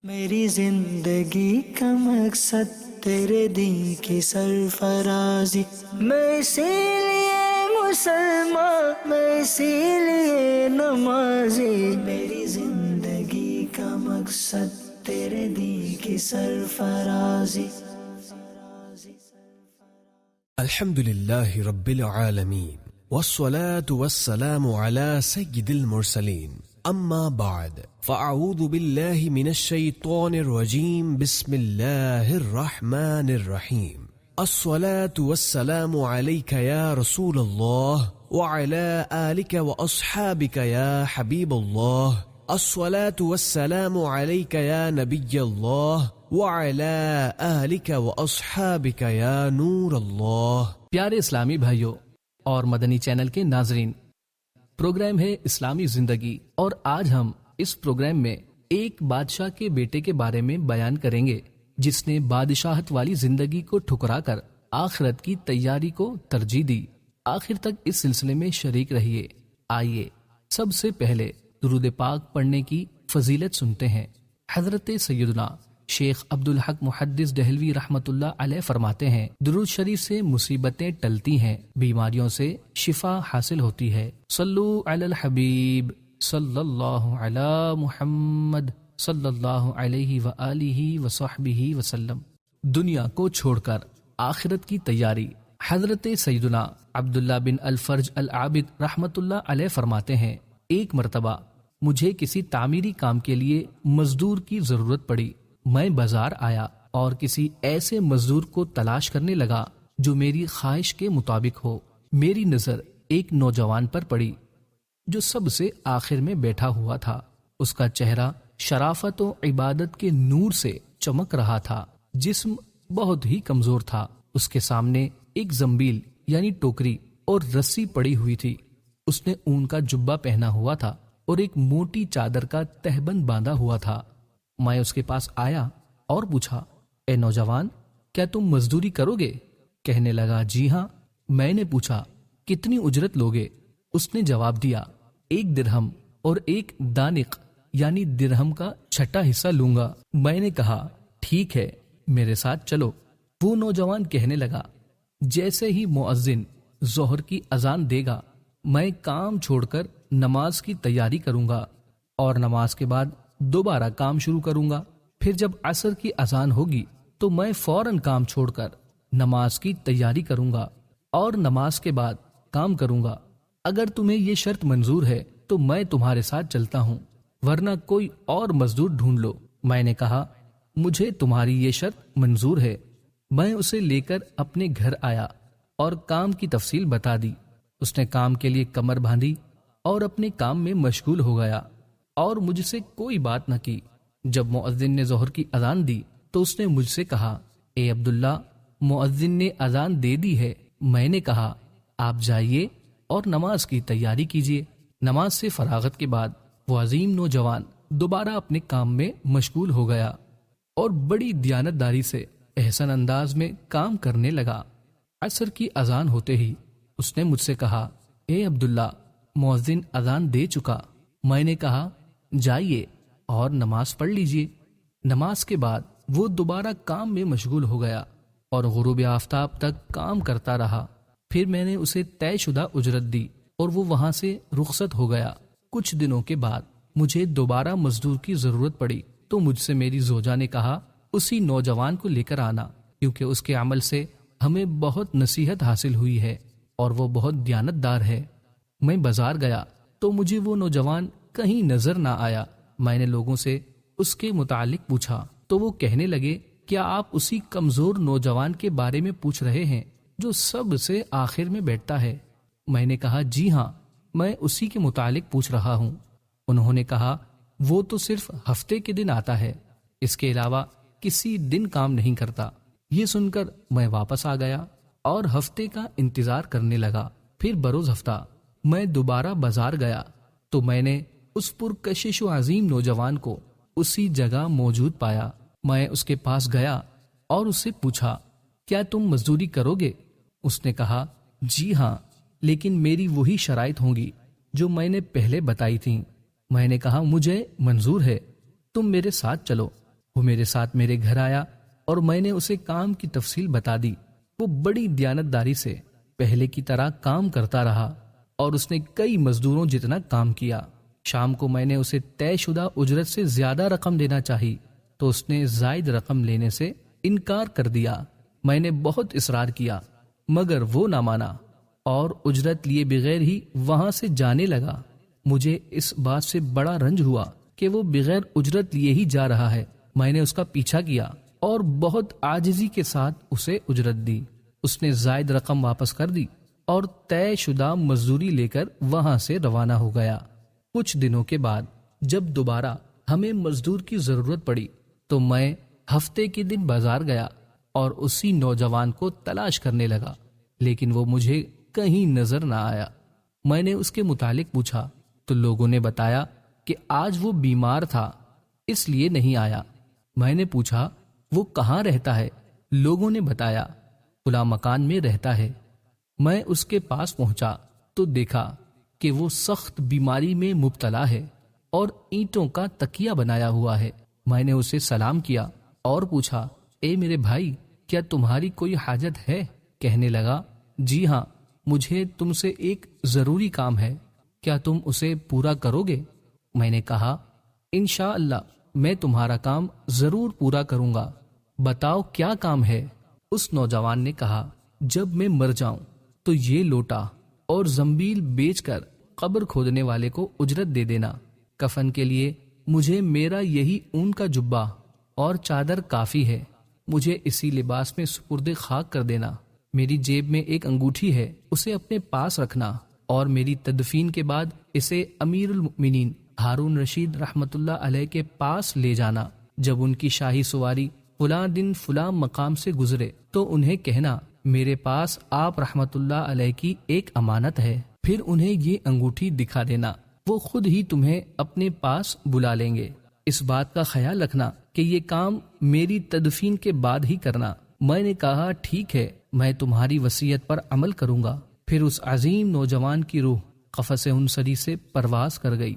میری زندگی کا مقصد تیرے دین کی سرفرازی، میں اسی لیے مسلمان، میں اسی لیے نمازی، میری زندگی کا مقصد تیرے دین کی سرفرازی۔ الحمد لله رب العالمين والصلاة والسلام على سيد المرسلين، أما بعد فأعوذ بالله من الشيطان الرجيم، بسم الله الرحمن الرحيم، الصلاة والسلام عليك يا رسول الله وعلى آلك وأصحابك يا حبيب الله، الصلاة والسلام عليك يا نبي الله وعلى آلك وأصحابك يا نور الله۔ پیارے اسلامی بھائیوں اور مدنی چینل کے ناظرین، پروگرام ہے اسلامی زندگی، اور آج ہم اس پروگرام میں ایک بادشاہ کے بیٹے کے بارے میں بیان کریں گے جس نے بادشاہت والی زندگی کو ٹھکرا کر آخرت کی تیاری کو ترجیح دی۔ آخر تک اس سلسلے میں شریک رہیے۔ آئیے سب سے پہلے درود پاک پڑھنے کی فضیلت سنتے ہیں۔ حضرت سیدنا شیخ عبدالحق محدث دہلوی رحمۃ اللہ علیہ فرماتے ہیں، درود شریف سے مصیبتیں ٹلتی ہیں، بیماریوں سے شفا حاصل ہوتی ہے۔ صلو علی الحبیب صلی اللہ علی محمد صلی اللہ علیہ وآلہ وصحبہ وسلم۔ دنیا کو چھوڑ کر آخرت کی تیاری۔ حضرت سیدنا عبداللہ بن الفرج العابد رحمۃ اللہ علیہ فرماتے ہیں، ایک مرتبہ مجھے کسی تعمیری کام کے لیے مزدور کی ضرورت پڑی۔ میں بازار آیا اور کسی ایسے مزدور کو تلاش کرنے لگا جو میری خواہش کے مطابق ہو۔ میری نظر ایک نوجوان پر پڑی جو سب سے آخر میں بیٹھا ہوا تھا۔ اس کا چہرہ شرافت و عبادت کے نور سے چمک رہا تھا، جسم بہت ہی کمزور تھا۔ اس کے سامنے ایک زنبیل یعنی ٹوکری اور رسی پڑی ہوئی تھی۔ اس نے اون کا جبہ پہنا ہوا تھا اور ایک موٹی چادر کا تہبند باندھا ہوا تھا۔ میں اس کے پاس آیا اور پوچھا، اے نوجوان، کیا تم مزدوری کرو گے؟ کہنے لگا، جی ہاں۔ میں نے پوچھا، کتنی اجرت لوگے؟ اس نے جواب دیا، 1 درہم اور 1 دانق یعنی درہم کا 6واں حصہ لوں گا۔ میں نے کہا، ٹھیک ہے، میرے ساتھ چلو۔ وہ نوجوان کہنے لگا، جیسے ہی مؤذن ظہر کی اذان دے گا میں کام چھوڑ کر نماز کی تیاری کروں گا، اور نماز کے بعد دوبارہ کام شروع کروں گا۔ پھر جب عصر کی اذان ہوگی تو میں فوراً کام چھوڑ کر نماز کی تیاری کروں گا اور نماز کے بعد کام کروں گا۔ اگر تمہیں یہ شرط منظور ہے تو میں تمہارے ساتھ چلتا ہوں، ورنہ کوئی اور مزدور ڈھونڈ لو۔ میں نے کہا، مجھے تمہاری یہ شرط منظور ہے۔ میں اسے لے کر اپنے گھر آیا اور کام کی تفصیل بتا دی۔ اس نے کام کے لیے کمر باندھی اور اپنے کام میں مشغول ہو گیا اور مجھ سے کوئی بات نہ کی۔ جب مؤذن نے ظہر کی اذان دی تو اس نے مجھ سے کہا، اے عبداللہ، مؤذن نے اذان دے دی ہے۔ میں نے کہا، آپ جائیے اور نماز کی تیاری کیجیے۔ نماز سے فراغت کے بعد وہ عظیم نوجوان دوبارہ اپنے کام میں مشغول ہو گیا اور بڑی دیانتداری سے احسن انداز میں کام کرنے لگا۔ عصر کی اذان ہوتے ہی اس نے مجھ سے کہا، اے عبداللہ، مؤذن اذان دے چکا۔ میں نے کہا، جائیے اور نماز پڑھ لیجیے۔ نماز کے بعد وہ دوبارہ کام میں مشغول ہو گیا اور غروب آفتاب تک کام کرتا رہا۔ پھر میں نے اسے طے شدہ اجرت دی اور وہ وہاں سے رخصت ہو گیا۔ کچھ دنوں کے بعد مجھے دوبارہ مزدور کی ضرورت پڑی تو مجھ سے میری زوجہ نے کہا، اسی نوجوان کو لے کر آنا، کیونکہ اس کے عمل سے ہمیں بہت نصیحت حاصل ہوئی ہے اور وہ بہت دیانتدار ہے۔ میں بازار گیا تو مجھے وہ نوجوان کہیں نظر نہ آیا۔ میں نے لوگوں سے اس کے متعلق پوچھا تو وہ کہنے لگے، کیا آپ اسی کمزور نوجوان کے بارے میں پوچھ رہے ہیں جو سب سے آخر میں بیٹھتا ہے؟ میں نے کہا، جی ہاں، میں اسی کے متعلق پوچھ رہا ہوں۔ انہوں نے کہا، وہ تو صرف ہفتے کے دن آتا ہے، اس کے علاوہ کسی دن کام نہیں کرتا۔ یہ سن کر میں واپس آ گیا اور ہفتے کا انتظار کرنے لگا۔ پھر بروز ہفتہ میں دوبارہ بازار گیا تو میں نے اس پرکشش و عظیم نوجوان کو اسی جگہ موجود پایا۔ میں اس کے پاس گیا اور اس سے پوچھا، کیا تم مزدوری کرو گے؟ اس نے کہا، جی ہاں، لیکن میری وہی شرائط ہوں گی جو میں نے پہلے بتائی تھیں۔ میں نے کہا، مجھے منظور ہے، تم میرے ساتھ چلو۔ وہ میرے ساتھ میرے گھر آیا اور میں نے اسے کام کی تفصیل بتا دی۔ وہ بڑی دیانتداری سے پہلے کی طرح کام کرتا رہا اور اس نے کئی مزدوروں جتنا کام کیا۔ شام کو میں نے اسے طے شدہ اجرت سے زیادہ رقم دینا چاہی تو اس نے زائد رقم لینے سے انکار کر دیا۔ میں نے بہت اصرار کیا مگر وہ نہ مانا اور اجرت لیے بغیر ہی وہاں سے جانے لگا۔ مجھے اس بات سے بڑا رنج ہوا کہ وہ بغیر اجرت لیے ہی جا رہا ہے۔ میں نے اس کا پیچھا کیا اور بہت عاجزی کے ساتھ اسے اجرت دی۔ اس نے زائد رقم واپس کر دی اور طے شدہ مزدوری لے کر وہاں سے روانہ ہو گیا۔ کچھ دنوں کے بعد جب دوبارہ ہمیں مزدور کی ضرورت پڑی تو میں ہفتے کے دن بازار گیا اور اسی نوجوان کو تلاش کرنے لگا، لیکن وہ مجھے کہیں نظر نہ آیا۔ میں نے اس کے متعلق پوچھا تو لوگوں نے بتایا کہ آج وہ بیمار تھا اس لیے نہیں آیا۔ میں نے پوچھا وہ کہاں رہتا ہے؟ لوگوں نے بتایا فلاں مکان میں رہتا ہے۔ میں اس کے پاس پہنچا تو دیکھا کہ وہ سخت بیماری میں مبتلا ہے اور اینٹوں کا تکیہ بنایا ہوا ہے۔ میں نے اسے سلام کیا اور پوچھا اے میرے بھائی، کیا تمہاری کوئی حاجت ہے؟ کہنے لگا جی ہاں، مجھے تم سے ایک ضروری کام ہے، کیا تم اسے پورا کرو گے؟ میں نے کہا انشاءاللہ میں تمہارا کام ضرور پورا کروں گا، بتاؤ کیا کام ہے؟ اس نوجوان نے کہا جب میں مر جاؤں تو یہ لوٹا اور زنبیل بیچ کر قبر کھودنے والے کو اجرت دے دینا۔ کفن کے لیے مجھے میرا یہی اون کا جبہ اور چادر کافی ہے، مجھے اسی لباس میں سپرد خاک کر دینا۔ میری جیب میں ایک انگوٹھی ہے، اسے اپنے پاس رکھنا اور میری تدفین کے بعد اسے امیر المؤمنین ہارون رشید رحمت اللہ علیہ کے پاس لے جانا۔ جب ان کی شاہی سواری فلاں دن فلاں مقام سے گزرے تو انہیں کہنا میرے پاس آپ رحمت اللہ علیہ کی ایک امانت ہے، پھر انہیں یہ انگوٹھی دکھا دینا، وہ خود ہی تمہیں اپنے پاس بلا لیں گے۔ اس بات کا خیال رکھنا کہ یہ کام میری تدفین کے بعد ہی کرنا۔ میں نے کہا ٹھیک ہے، میں تمہاری وصیت پر عمل کروں گا۔ پھر اس عظیم نوجوان کی روح قفس انصری سے پرواز کر گئی۔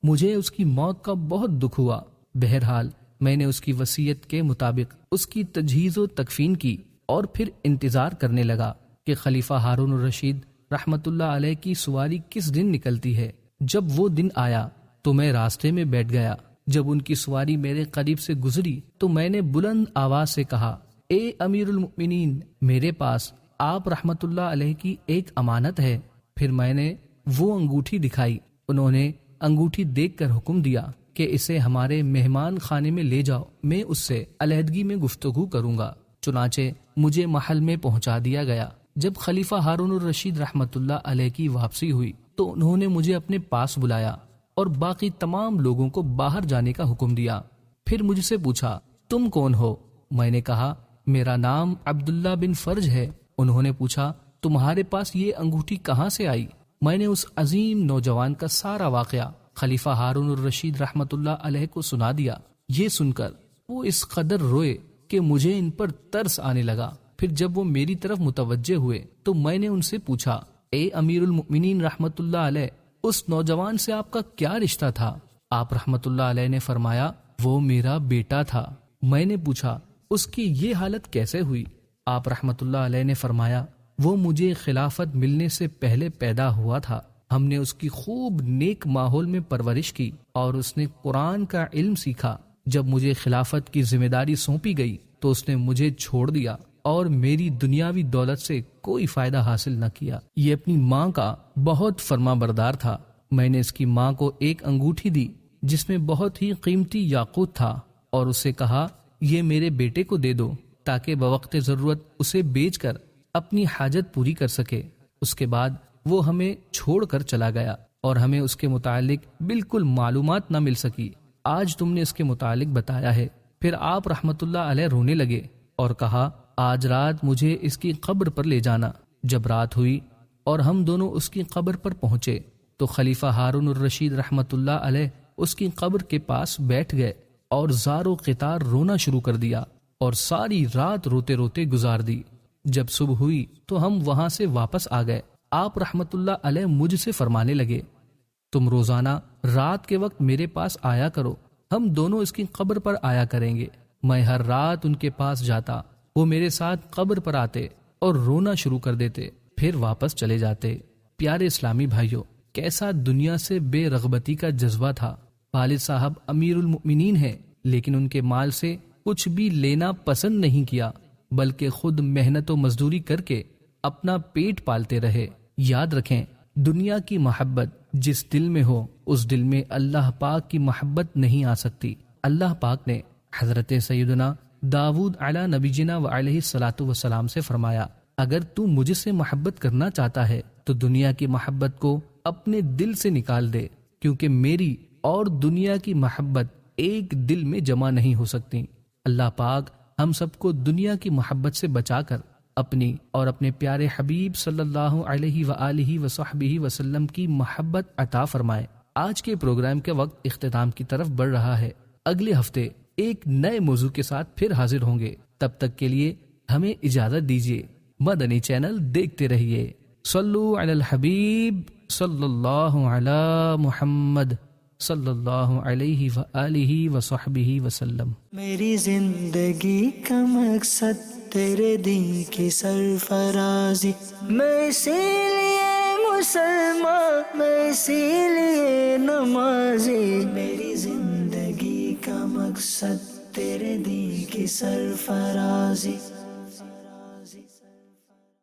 مجھے اس کی موت کا بہت دکھ ہوا۔ بہرحال میں نے اس کی وصیت کے مطابق اس کی تجہیز و تکفین کی اور پھر انتظار کرنے لگا کہ خلیفہ ہارون الرشید رحمت اللہ علیہ کی سواری کس دن نکلتی ہے۔ جب وہ دن آیا تو میں راستے میں بیٹھ گیا۔ جب ان کی سواری میرے قریب سے گزری تو میں نے بلند آواز سے کہا اے امیر المؤمنین، میرے پاس آپ رحمت اللہ علیہ کی ایک امانت ہے۔ پھر میں نے وہ انگوٹھی دکھائی۔ انہوں نے انگوٹھی دیکھ کر حکم دیا کہ اسے ہمارے مہمان خانے میں لے جاؤ، میں اس سے علیحدگی میں گفتگو کروں گا۔ چنانچہ مجھے محل میں پہنچا دیا گیا۔ جب خلیفہ ہارون الرشید رحمت اللہ علیہ کی واپسی ہوئی تو انہوں نے مجھے اپنے پاس بلایا اور باقی تمام لوگوں کو باہر جانے کا حکم دیا۔ پھر مجھ سے پوچھا تم کون ہو؟ میں نے کہا میرا نام عبداللہ بن فرج ہے۔ انہوں نے پوچھا تمہارے پاس یہ انگوٹھی کہاں سے آئی؟ میں نے اس عظیم نوجوان کا سارا واقعہ خلیفہ ہارون الرشید رحمت اللہ علیہ کو سنا دیا۔ یہ سن کر وہ اس قدر روئے کہ مجھے ان پر ترس آنے لگا۔ پھر جب وہ میری طرف متوجہ ہوئے تو میں نے ان سے پوچھا اے امیر المؤمنین رحمت اللہ علیہ، اس نوجوان سے آپ کا کیا رشتہ تھا؟ آپ رحمت اللہ علیہ نے فرمایا وہ میرا بیٹا تھا۔ میں نے پوچھا اس کی یہ حالت کیسے ہوئی؟ آپ رحمت اللہ علیہ نے فرمایا وہ مجھے خلافت ملنے سے پہلے پیدا ہوا تھا۔ ہم نے اس کی خوب نیک ماحول میں پرورش کی اور اس نے قرآن کا علم سیکھا۔ جب مجھے خلافت کی ذمہ داری سونپی گئی تو اس نے مجھے چھوڑ دیا اور میری دنیاوی دولت سے کوئی فائدہ حاصل نہ کیا۔ یہ اپنی ماں کا بہت فرما بردار تھا۔ میں نے اس کی ماں کو ایک انگوٹھی دی جس میں بہت ہی قیمتی یاقوت تھا اور اسے کہا یہ میرے بیٹے کو دے دو تاکہ بوقت ضرورت اسے بیچ کر اپنی حاجت پوری کر سکے۔ اس کے بعد وہ ہمیں چھوڑ کر چلا گیا اور ہمیں اس کے متعلق بالکل معلومات نہ مل سکی۔ آج تم نے اس کے متعلق بتایا ہے۔ پھر آپ رحمت اللہ علیہ رونے لگے اور کہا آج رات مجھے اس کی قبر پر لے جانا۔ جب رات ہوئی اور ہم دونوں اس کی قبر پر پہنچے تو خلیفہ ہارون الرشید رحمت اللہ علیہ اس کی قبر کے پاس بیٹھ گئے اور زار و قطار رونا شروع کر دیا اور ساری رات روتے روتے گزار دی۔ جب صبح ہوئی تو ہم وہاں سے واپس آ گئے۔ آپ رحمت اللہ علیہ مجھ سے فرمانے لگے تم روزانہ رات کے وقت میرے پاس آیا کرو، ہم دونوں اس کی قبر پر آیا کریں گے۔ میں ہر رات ان کے پاس جاتا، وہ میرے ساتھ قبر پر آتے اور رونا شروع کر دیتے، پھر واپس چلے جاتے۔ پیارے اسلامی بھائیوں، کیسا دنیا سے بے رغبتی کا جذبہ تھا۔ والد صاحب امیر المؤمنین ہیں، لیکن ان کے مال سے کچھ بھی لینا پسند نہیں کیا، بلکہ خود محنت و مزدوری کر کے اپنا پیٹ پالتے رہے۔ یاد رکھیں، دنیا کی محبت جس دل میں ہو، اس دل میں اللہ پاک کی محبت نہیں آ سکتی۔ اللہ پاک نے حضرت سیدنا داود علی نبینا و علیہ الصلاۃ والسلام سے فرمایا، اگر تو مجھ سے محبت کرنا چاہتا ہے تو دنیا کی محبت کو اپنے دل سے نکال دے، کیونکہ میری اور دنیا کی محبت ایک دل میں جمع نہیں ہو سکتی۔ اللہ پاک ہم سب کو دنیا کی محبت سے بچا کر اپنی اور اپنے پیارے حبیب صلی اللہ علیہ وآلہ وصحبہ وسلم کی محبت عطا فرمائے۔ آج کے پروگرام کے وقت اختتام کی طرف بڑھ رہا ہے۔ اگلے ہفتے ایک نئے موضوع کے ساتھ پھر حاضر ہوں گے۔ تب تک کے لیے ہمیں اجازت دیجیے۔ مدنی چینل دیکھتے رہیے۔ صلو علی الحبیب صلی اللہ علی محمد صلی اللہ علیہ وآلہ وصحبہ وسلم۔ میری زندگی کا مقصد تیرے دین کی سرفرازی، میں اسی لیے مسلمان، میں اسی لیے نمازی۔ میری زندگی کا مقصد تیرے دین کی سرفرازی،